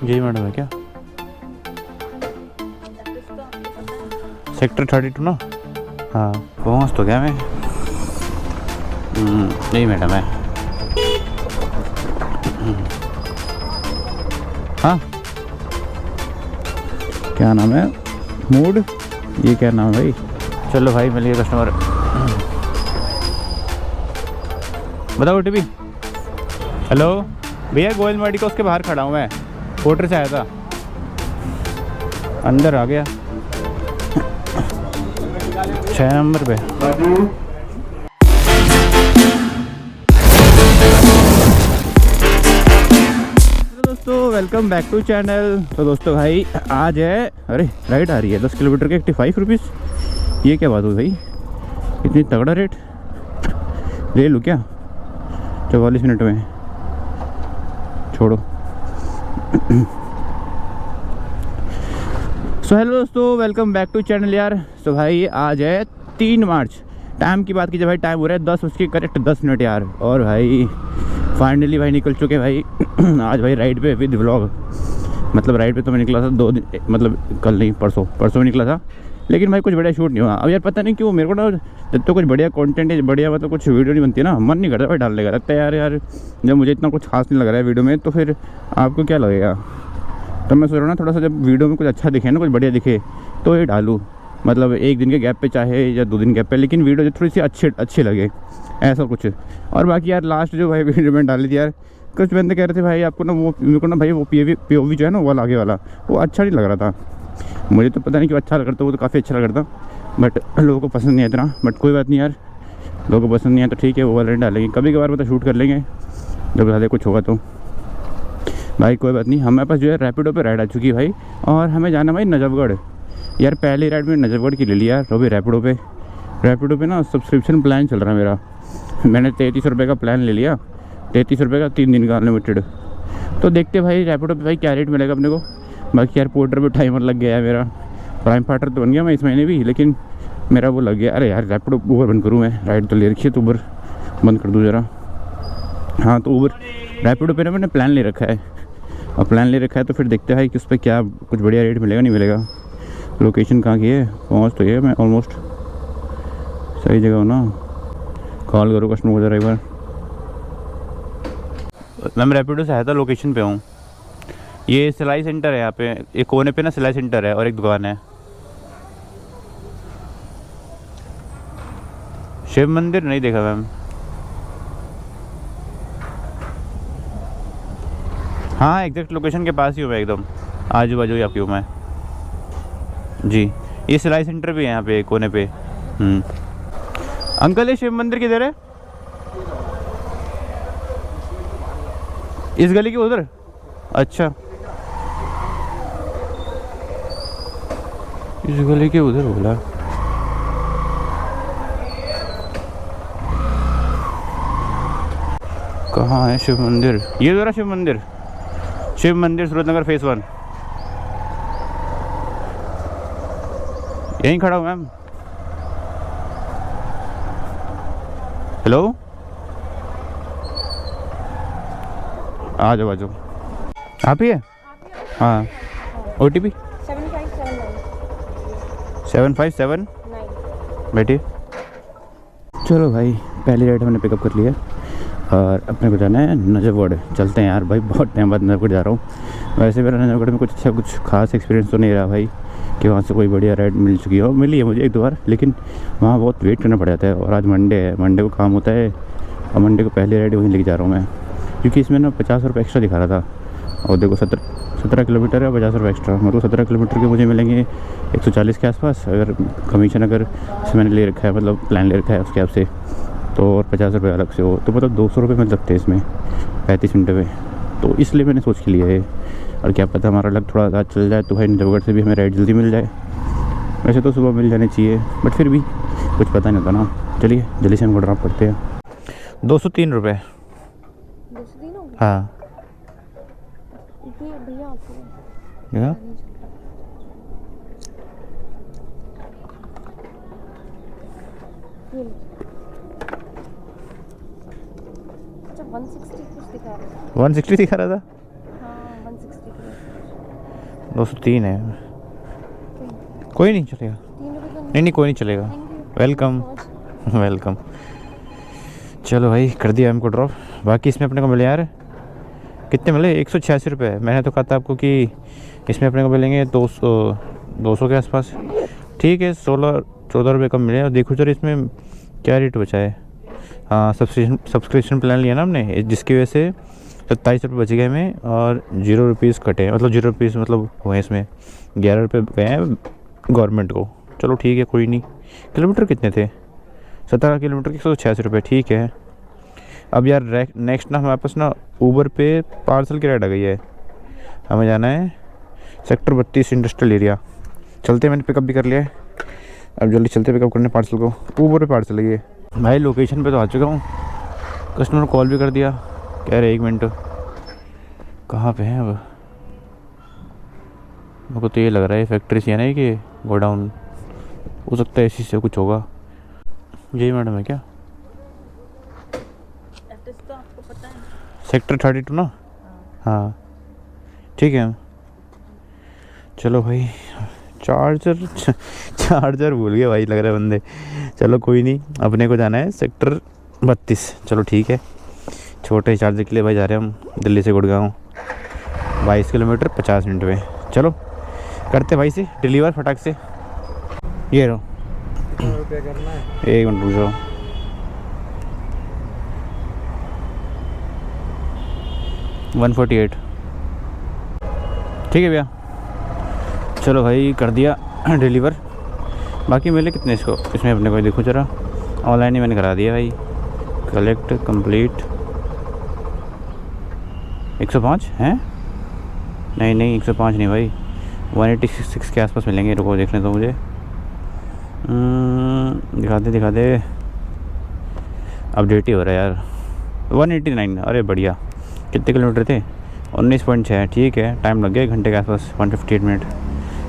यही मैडम है क्या? सेक्टर 32 ना? हाँ पहुँच तो गया मैं। यही मैडम है। हाँ क्या नाम है? मूड, ये क्या नाम है भाई? चलो भाई मिल गया कस्टमर। बताओ OTP। हेलो भैया, गोयल मार्डी का उसके बाहर खड़ा हूँ मैं, होटल से आया था, अंदर आ गया 6 नंबर पे। दोस्तों वेलकम बैक टू चैनल। तो दोस्तों भाई आज है, अरे राइड आ रही है 10 किलोमीटर के 85 रुपीज़। ये क्या बात हुई भाई, इतनी तगड़ा रेट? ले लूँ क्या 44 मिनट में? छोड़ो। सो हेलो दोस्तों, वेलकम बैक टू चैनल यार। सो भाई आज है 3 मार्च। टाइम की बात कीजिए भाई, टाइम हो रहा है 10 उसके करेक्ट 10 मिनट यार। और भाई फाइनली भाई निकल चुके भाई आज भाई राइड पे विद व्लॉग। मतलब राइड पे तो मैं निकला था 2 दिन, मतलब कल नहीं परसों में निकला था, लेकिन भाई कुछ बढ़िया शूट नहीं हुआ। अब यार पता नहीं क्यों मेरे को ना, जब तो कुछ बढ़िया कंटेंट है, बढ़िया मतलब कुछ वीडियो नहीं बनती है ना, मन नहीं करता भाई डालने का। लगता है यार जब मुझे इतना कुछ खास नहीं लग रहा है वीडियो में, तो फिर आपको क्या लगेगा? तो मैं सोच रहा हूँ ना, थोड़ा सा जब वीडियो में कुछ अच्छा दिखे ना, कुछ बढ़िया दिखे तो ये डालूँ। मतलब 1 दिन के गैप पे चाहे या 2 दिन गैप पे, लेकिन वीडियो जो थोड़ी सी अच्छी लगे, ऐसा कुछ। और बाकी यार लास्ट जो भाई वीडियो में डाली थी यार, कुछ बंदे कह रहे थे भाई आपको ना वो, मेरे को ना भाई वो POV जो है ना, वो आगे वाला वो अच्छा नहीं लग रहा था। मुझे तो पता नहीं क्यों अच्छा लग रहा था, वो तो काफ़ी अच्छा लग रहा था, बट लोगों को पसंद नहीं है इतना। बट कोई बात नहीं यार, लोगों को पसंद नहीं है तो ठीक है, वो वाला डालेंगे कभी कभार, मतलब शूट कर लेंगे जब ज़्यादा कुछ होगा तो। भाई कोई बात नहीं, हमारे पास जो है रैपिडो पे राइड आ चुकी है भाई, और हमें जाना भाई नजफगढ़। यार पहली राइड में नजफगढ़ की ले लिया यार, तो भी रैपिडो पे ना सब्सक्रिप्शन प्लान चल रहा है मेरा। मैंने 33 रुपये का प्लान ले लिया, 33 रुपये का 3 दिन का अनलिमिटेड। तो देखते भाई रैपिडो पे भाई क्या रेट मिलेगा अपने को। बाकी यार पोर्टर पे टाइमर लग गया है मेरा, प्राइम पार्टनर तो बन गया मैं इस महीने भी, लेकिन मेरा वो लग गया। अरे यार रैपिडो ऊबर बंद करूँ मैं, राइड तो ले रखी है तो ऊबर बंद कर दूँ ज़रा। हाँ तो ऊबर रैपिडो पे ना मैंने प्लान ले रखा है, और प्लान ले रखा है तो फिर देखते हैं कि उस पर क्या कुछ बढ़िया रेट मिलेगा नहीं मिलेगा। लोकेशन कहाँ की है? पहुँच तो ये मैं ऑलमोस्ट सही जगह हो ना। कॉल करो कस्टमर को ज़रा एक बार। मैम रैपिडो से आया था, लोकेशन पे हूँ। ये सिलाई सेंटर है यहाँ पे, एक कोने पे ना सिलाई सेंटर है और एक दुकान है। शिव मंदिर नहीं देखा मैम। हाँ एग्जैक्ट लोकेशन के पास ही हूँ मैं, एकदम आजू बाजू ही आपकी हूँ मैं जी। ये सिलाई सेंटर भी है यहाँ पे कोने पे। अंकल ये शिव मंदिर किधर है? इस गली के उधर? अच्छा इस गली के उधर बोला। कहाँ है शिव मंदिर? ये जरा शिव मंदिर सूरतनगर फेस 1। यहीं खड़ा हूँ मैम। हेलो आ जाओ आप ही है? हाँ OTP 7579 बैठिए। चलो भाई पहली राइड हमने पिकअप कर लिया और अपने को जाना है नजफगढ़। चलते हैं यार भाई, बहुत टाइम बाद नजफगढ़ जा रहा हूँ। वैसे मेरा नजफगढ़ में कुछ खास एक्सपीरियंस तो नहीं रहा भाई, कि वहाँ से कोई बढ़िया राइड मिल चुकी हो। मिली है मुझे 1-2 बार, लेकिन वहाँ बहुत वेट करना पड़ जाता है। और आज मंडे है, मंडे को काम होता है, और मंडे को पहली राइड वहीं लेके जा रहा हूँ मैं, क्योंकि इसमें ना 50 रुपये एक्स्ट्रा दिखा रहा था। और देखो 17 किलोमीटर है, 50 रुपये एक्स्ट्रा, मतलब 17 किलोमीटर के मुझे मिलेंगे 140 के आसपास। अगर कमीशन इसमें मैंने ले रखा है, मतलब प्लान ले रखा है उसके आपसे, तो और 50 रुपये अलग से हो, तो मतलब 200 रुपये मिल सकते हैं इसमें 35 मिनट में। तो इसलिए मैंने सोच के लिया है। और क्या पता हमारा लग थोड़ा ज़्यादा चल जाए तो भाई नजफगढ़ से भी हमें राइड जल्दी मिल जाए। वैसे तो सुबह मिल जानी चाहिए, बट फिर भी कुछ पता नहीं होता ना। चलिए जल्दी से हम ड्रॉप करते हैं। 203 रुपये। हाँ भैया अच्छा 160 कुछ दिखा रहा था। 160 दिखा रहा था? हाँ 160। 203 है। कोई नहीं चलेगा, नहीं कोई नहीं चलेगा। Welcome welcome. चलो भाई कर दिया हमको ड्रॉप। बाकी इसमें अपने को मिले यार कितने मिले, 186 रुपये। मैंने तो कहा था आपको कि इसमें अपने को मिलेंगे 200 के आसपास। ठीक है, 16-14 रुपये कम मिले। और देखो सर इसमें क्या रेट बचा है। हाँ, सब्सक्रिप्शन प्लान लिया ना हमने, जिसकी वजह से 27 रुपये बच गए हमें और 0 रुपीज़ कटे, मतलब 0 रुपीज़ मतलब हुए इसमें 11 रुपये गए हैं गवर्नमेंट को। चलो ठीक है, कोई नहीं। किलोमीटर कितने थे, 17 किलोमीटर के 186 रुपये। ठीक है। अब यार नेक्स्ट ना हमारे पास ना ऊबर पे पार्सल की राइड आ गई है। हमें जाना है सेक्टर 32 इंडस्ट्रियल एरिया। चलते, मैंने पिकअप भी कर लिया है। अब जल्दी चलते पिकअप करने पार्सल को। ऊबर पे पार्सल है ये। भाई लोकेशन पे तो आ चुका हूँ। कस्टमर कॉल भी कर दिया, कह रहे 1 मिनट कहाँ पे हैं। अब मेरे को तो ये लग रहा है फैक्ट्री से है ना कि गोडाउन, हो सकता है इसी से कुछ होगा। यही मैडम है क्या? तो आपको पता है सेक्टर 32 ना? हाँ ठीक है। चलो भाई, चार्जर भूल गए भाई, लग रहा है बंदे। चलो कोई नहीं, अपने को जाना है सेक्टर 32। चलो ठीक है। छोटे चार्जर के लिए भाई जा रहे हैं हम दिल्ली से गुड़गांव, 22 किलोमीटर 50 मिनट में। चलो करते भाई से डिलीवर फटाक से। ये रहो, रुपया करना है। 1 मिनट रुक जाओ। $148। ठीक है भैया। चलो भाई कर दिया डिलीवर। बाकी मिले कितने इसमें अपने को देखो ज़रा। ऑनलाइन ही मैंने करा दिया भाई। कलेक्ट कंप्लीट 105 हैं? नहीं 105 नहीं भाई, 186 के आसपास मिलेंगे। रुको देखने दो मुझे। दिखा दे। अपडेट ही हो रहा है यार। 189। अरे बढ़िया। कितने किलोमीटर थे? 19.6। ठीक है, टाइम लग गया 1 घंटे के आसपास, 158 मिनट।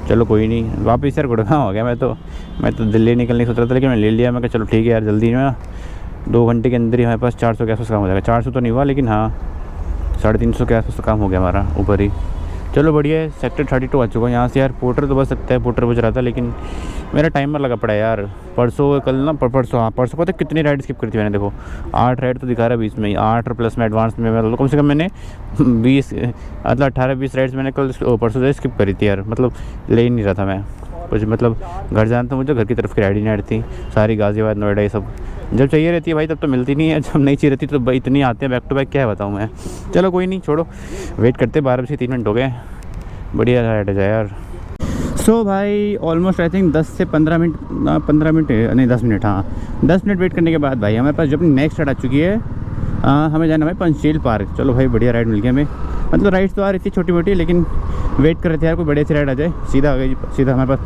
चलो कोई नहीं, वापस यार गुड़गांव हो गया। मैं तो दिल्ली निकलने की सोच रहा था, लेकिन मैं ले लिया। मैं कहा चलो ठीक है यार, जल्दी में 2 घंटे के अंदर ही हमारे पास 400 के आसपास काम हो जाएगा। 400 तो नहीं हुआ, लेकिन हाँ 350 के आसपास तो काम हो गया हमारा ऊपर ही। चलो बढ़िया है। सेक्टर 32 आ चुका है। यहाँ से यार पोर्टर तो बच सकता है, पोर्टर बज रहा था, लेकिन मेरा टाइमर लगा पड़ा है यार। परसों परसों पता कितनी राइड स्किप करी थी मैंने। देखो 8 राइड तो दिखा रहा है बीच में ही, 8 प्लस में एडवांस में। मतलब कम से कम मैंने 20 मतलब 18-20 राइड्स मैंने परसों से स्किप करी थी यार। मतलब ले ही नहीं रहा था मैं कुछ। मतलब घर जाना था मुझे, घर की तरफ की राइड ही नहीं आती थी सारी। गाज़ियाबाद नोएडा ये सब जब चाहिए रहती है भाई तब तो मिलती नहीं है, जब नहीं चाहिए रहती तो भाई इतनी आते हैं बैक टू बैक, क्या बताऊँ मैं। चलो कोई नहीं, छोड़ो, वेट करते। 12 बजे 3 मिनट हो गए। बढ़िया राइड जाए यार। सो भाई ऑलमोस्ट आई थिंक 10 से 15 मिनट नहीं 10 मिनट, हाँ 10 मिनट वेट करने के बाद भाई हमारे पास जो अपनी नेक्स्ट राइड आ चुकी है। हमें जाना है भाई पंचशील पार्क। चलो भाई बढ़िया राइड मिल गई हमें। मतलब राइड्स तो आ रही थी छोटी मोटी, लेकिन वेट कर रहे थे यार कोई बड़े से राइड आ जाए। सीधा आ गई, सीधा हमारे पास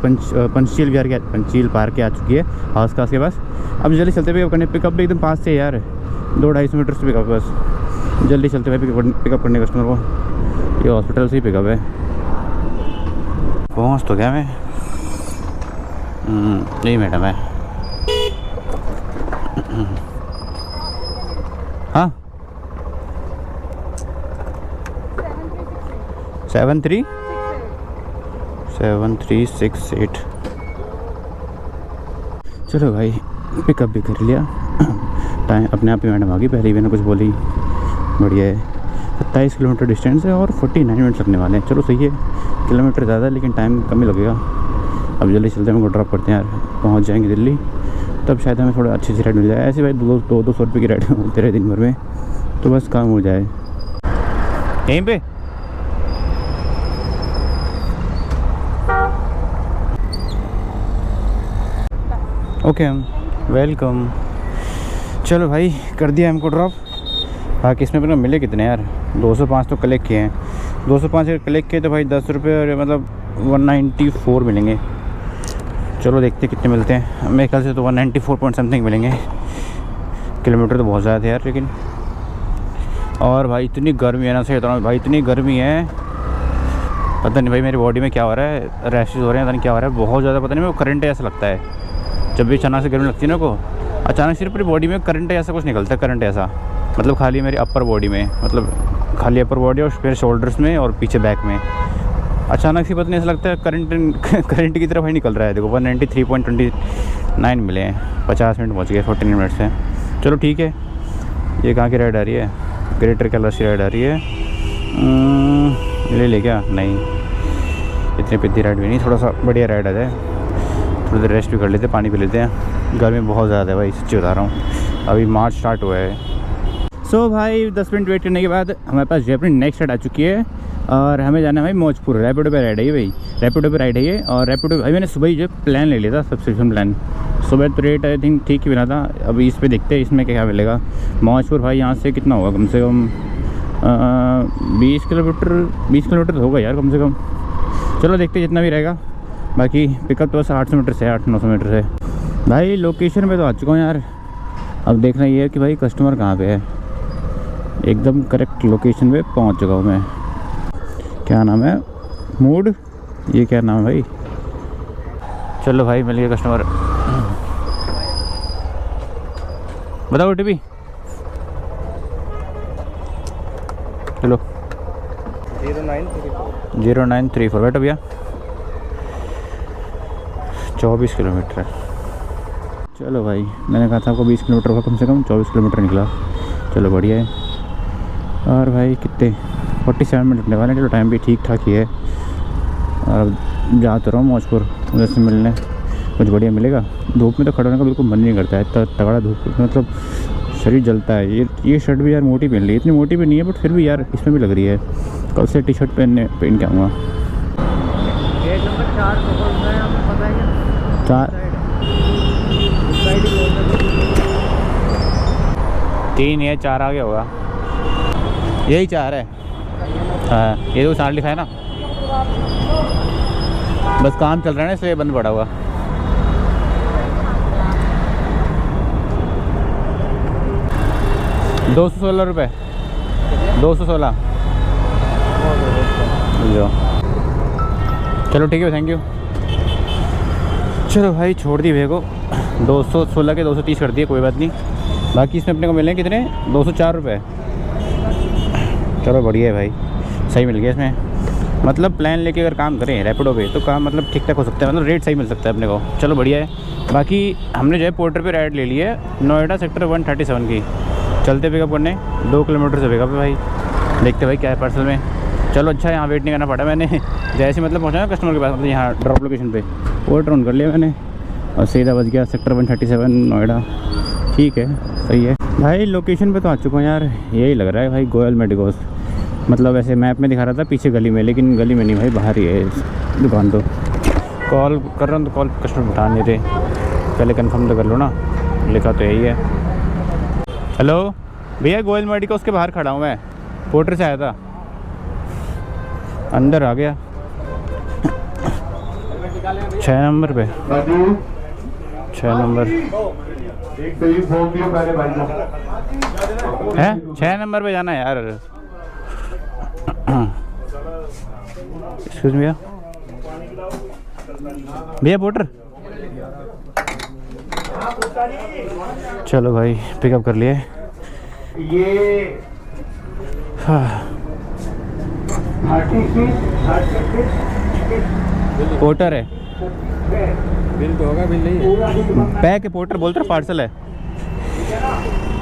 पंचशील पार्क आ चुकी है, हाउस खास के पास। अब जल्दी चलते पिकअप करने। पिकअप भी एकदम पास से यार, 200-250 मीटर से पिकअप बस। जल्दी चलते भाई पिकअप करने कस्टमर को। ये हॉस्पिटल से ही पिकअप है। पहुँच तो गया मैं। यही मैडम है। हाँ 7368। चलो भाई पिकअप भी कर लिया। टाइम अपने आप ही मैडम आ गई, पहले ही मैंने कुछ बोली। बढ़िया है। 27 किलोमीटर डिस्टेंस है और 49 मिनट लगने वाले हैं। चलो सही है, किलोमीटर ज़्यादा लेकिन टाइम कम ही लगेगा। अब जल्दी चलते हैं, हमको ड्रॉप करते हैं यार। पहुंच जाएंगे दिल्ली, तब शायद हमें थोड़ा अच्छी सी राइड मिल जाए। ऐसे भाई 200 रुपये की राइड होते रहे दिन भर में, तो बस काम हो जाए। यहीं पे ओके हम वेलकम। चलो भाई कर दिया हमको ड्रॉप। बाकी इसमें अपने मिले कितने यार, 205 तो कलेक्ट किए हैं। 205 कलेक्ट किए तो भाई 10 रुपये और मतलब 194 मिलेंगे। चलो देखते हैं कितने मिलते हैं। मेरे ख्याल से तो 194 पॉइंट समथिंग मिलेंगे। किलोमीटर तो बहुत ज़्यादा थे यार लेकिन। और भाई इतनी गर्मी है ना, सही बताऊँ भाई इतनी गर्मी है, पता नहीं भाई मेरी बॉडी में क्या हो रहा है, रैशेज हो रहे हैं, पता नहीं क्या हो रहा है बहुत ज़्यादा। पता नहीं मेरे को करंट ऐसा लगता है जब भी अचानक से गर्मी लगती है ना को, अचानक से पूरी बॉडी में करंट ऐसा कुछ निकलता है, करंट ऐसा। मतलब खाली मेरी अपर बॉडी में, मतलब खाली अपर बॉडी और फिर शोल्डर्स में और पीछे बैक में। अचानक से पता नहीं, ऐसा लगता है करंट की तरफ ही निकल रहा है। देखो 193.29 मिले हैं, 50 मिनट पहुँच गए, 14 मिनट से। चलो ठीक है। ये कहाँ की राइड आ रही है? ग्रेटर कैलाश की राइड आ रही है। ले ले क्या? नहीं, इतनी पिद्दी राइड भी नहीं, थोड़ा सा बढ़िया राइड आ जाए, थोड़ी देर रेस्ट भी कर लेते हैं, पानी पी लेते हैं। गर्मी बहुत ज़्यादा है भाई, सच्ची बता रहा हूँ। अभी मार्च स्टार्ट हुआ है। सो भाई 10 मिनट वेट करने के बाद हमारे पास जो अपनी नेक्स्ट राइड आ चुकी है और हमें जाना है भाई मौजपुर। रैपिडो पे राइड है ये भाई, रैपिडो पे राइड है ये। और रैपिडो भाई मैंने सुबह ही जो प्लान ले लिया था, सब्सक्रिप्शन प्लान। सुबह तो रेट आई थिंक ठीक ही मिला था। अभी इस पर देखते हैं इसमें क्या मिलेगा। मौजपुर भाई यहाँ से कितना होगा? कम से कम 20 किलोमीटर होगा यार कम से कम। चलो देखते हैं जितना भी रहेगा। बाकी पिकअप तो बस 800 मीटर से, 800-900 मीटर से। भाई लोकेशन पे तो आ चुका हूँ यार। अब देखना ये है कि भाई कस्टमर कहाँ पे है। एकदम करेक्ट लोकेशन पे पहुँच चुका हूँ मैं। क्या नाम है? मूड, ये क्या नाम है भाई? चलो भाई मिल गया कस्टमर। बताओ OTP। चलो 0934 बैठो भैया। 24 किलोमीटर है। चलो भाई, मैंने कहा था आपको 20 किलोमीटर होगा, कम से कम 24 किलोमीटर निकला। चलो बढ़िया है। और भाई कितने 47 मिनट लगने वाले हैं। चलो टाइम भी ठीक ठाक ही है। और जा तो रहा हूँ मौजपुर उधर से मिलने, कुछ बढ़िया मिलेगा। धूप में तो खड़ा होने का बिल्कुल मन नहीं करता है, इतना तगड़ा धूप, मतलब शरीर जलता है। ये शर्ट भी यार मोटी पहन ली, इतनी मोटी भी नहीं है बट फिर भी यार इसमें भी लग रही है। कल से टी शर्ट पहन के आऊँगा। गेट नंबर 4 है, हमें पता है क्या? 4 3 है, 4 आ गया होगा। यही 4 है। हाँ ये तो 4 लिखा है ना, बस काम चल रहा है ना इसलिए बंद पड़ा हुआ। ₹216 216। चलो ठीक है, थैंक यू। चलो भाई छोड़ दी भेगो। 216 के 230 कर दिए, कोई बात नहीं। बाकी इसमें अपने को मिले कितने? ₹204। चलो बढ़िया है भाई, सही मिल गया इसमें। मतलब प्लान लेके अगर काम करें रैपिडो पे तो काम मतलब ठीक ठाक हो सकता है, मतलब रेट सही मिल सकता है अपने को। चलो बढ़िया है। बाकी हमने जो है पोर्टर पे राइड ले ली है, नोएडा सेक्टर 137 की। चलते पिकअप करने 2 किलोमीटर से पिकअप है भाई। देखते भाई क्या है पार्सल में। चलो अच्छा है, यहाँ वेट नहीं करना पड़ा। मैंने जैसे मतलब पहुँचा ना कस्टमर के पास, मतलब यहाँ ड्रॉप लोकेशन पे पोर्टर ऑन कर लिया मैंने और सीधा बच गया सेक्टर 137 नोएडा। ठीक है, सही है भाई। लोकेशन पे तो आ चुका हूँ यार। यही लग रहा है भाई गोयल मेडिकोस। मतलब ऐसे मैप में दिखा रहा था पीछे गली में, लेकिन गली में नहीं भाई, बाहर ही है दुकान। तो कॉल कर रहा हूँ तो कॉल कस्टमर उठा नहीं रहे। पहले कंफर्म तो कर लो ना, लिखा तो यही है। हेलो भैया, गोयल मेडिकोस के बाहर खड़ा हूँ मैं, पोर्टर से आया था, अंदर आ गया 6 नंबर पे। 6 नंबर है, 6 नंबर पे जाना है यार। एक्सक्यूज मी भैया, पोर्टर। चलो भाई पिकअप कर लिए। पोर्टर है, बिल तो होगा, बिल नहीं है। पैक है, पोर्टर बोलते पार्सल है।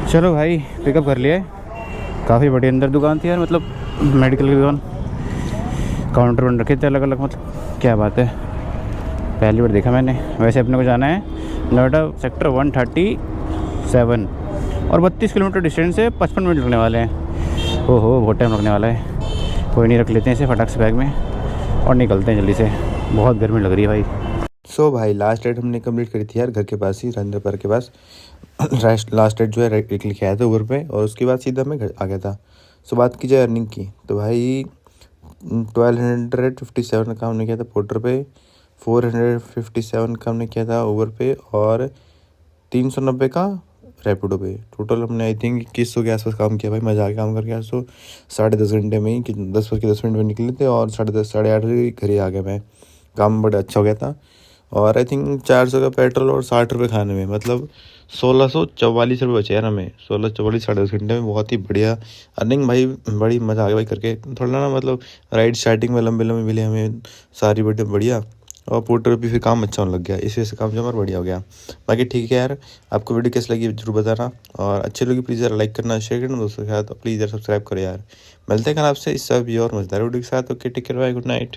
चलो भाई पिकअप कर लिए। काफ़ी बड़ी अंदर दुकान थी यार, मतलब मेडिकल की दुकान। काउंटर वन रखे थे अलग अलग, मतलब क्या बात है, पहली बार देखा मैंने। वैसे अपने को जाना है नोएडा सेक्टर 137 और 32 किलोमीटर डिस्टेंस है, 55 मिनट लगने वाले हैं। ओहो बहुत टाइम लगने वाला है। कोई नहीं, रख लेते हैं इसे फटाक से बैग में और निकलते हैं जल्दी से, बहुत गर्मी लग रही है भाई। सो भाई लास्ट डेट हमने कंप्लीट करी थी यार, घर के पास ही, राजेंद्र पार्क के पास। लास्ट डेट जो है एक लिखे आया था ऊबर पे, और उसके बाद सीधा मैं घर आ गया था। सो बात की जाए अर्निंग की तो भाई 1257 का हमने किया था पोर्टर पे, 457 का हमने किया था ऊबर पे, और 390 का रैपिडो पे। टोटल हमने आई थिंक 2100 के आसपास काम किया भाई। मजा आ गया काम करके आज तो। 10.5 घंटे में ही 10 बज के 10 मिनट में निकले थे और 10:30 8 बजे घर ही आ गया मैं। काम बड़ा अच्छा हो गया था। और आई थिंक 400 का पेट्रोल और 60 रुपये खाने में, मतलब 1644 रुपये बचे यार हमें। 1644 10.5 घंटे में बहुत ही बढ़िया अर्निंग भाई, बड़ी मज़ा आ गया भाई करके। थोड़ा ना मतलब राइड स्टार्टिंग में लंबे लंबे मिले हमें सारी बढ़िया, और पोर्टर भी फिर काम अच्छा होने लग गया, इसी वजह से काम जमा बढ़िया हो गया। बाकी ठीक है यार, आपको वीडियो कैसी लगी जरूर बताना, और अच्छे लोग प्लीज़ यार लाइक करना, शेयर करना दोस्तों के साथ, प्लीज़ यार सब्सक्राइब करो यार। मिलते हैं कल आपसे इस सब और मजेदार वीडियो के साथ। Okay, take care, bye, good night.